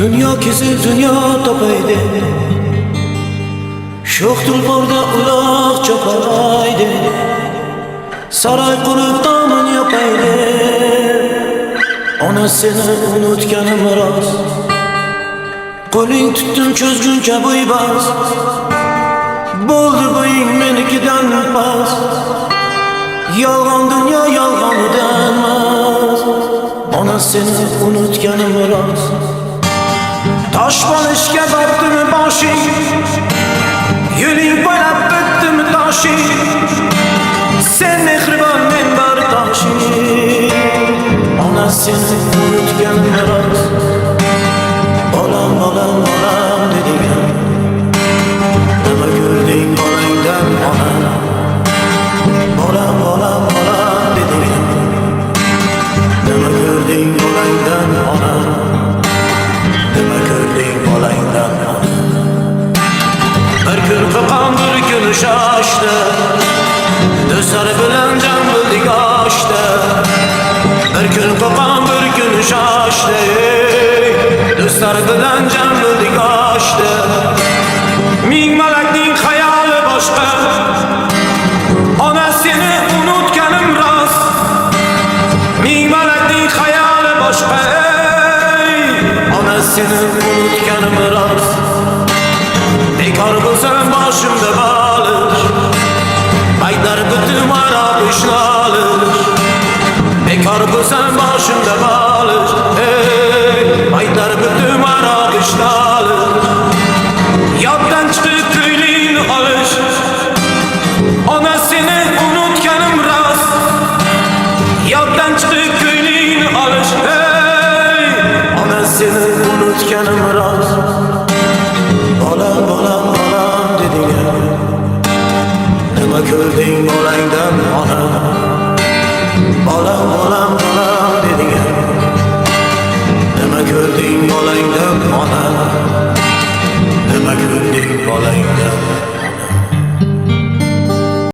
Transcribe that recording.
Dünya kezib dünya topaydi, sho'x tulporda uloq chopaydi, saroy qurib tomon yopaydi. Ona seni unutganim rost, qo'ling tutdim cho'zguncha bo'ybas, bo'ldi bo'ying menikidan past. Yolg'on dunyo yolg'onidan mast, ona seni unutganim rost. Tosh bo'lishga bordim boshing, yo'ling bo'ylab bitdim toshing. Sen mehribon, men bardoshing, ona seni unutganim rost. Bolam bolam bolam deding, nima ko'rding bolangdan ona? Bolam bolam bolam deding, nima ko'rding bolangdan ona? Nima ko'rding bolangdan ona? Bir kun qo'qon, bir kun shoshdi, do'stlar bilan jam bo'ldik oshdi. Bir kun qo'qon, bir kun shoshdi, do'stlar bilan jam bo'ldik oshdi. Ming malakning xayoli boshqa, ona seni unutganim rost. Ming malakning xayoli boshqa, ona seni unutganim rost. Bekor bo'lsam boshimda balish, baytar bitim aroq ishlolish. Bekor bo'lsam boshimda balish, baytar bitim aroq ishlolish. Yoddan chiqib ko'ylingni olish, ona seni unutganim rost. Yoddan chiqib ko'ylingni olish, ona seni unutganim rost. Bolam bolam bolam deding, nima ko'rding bolangdan ona? Bolam bolam bolam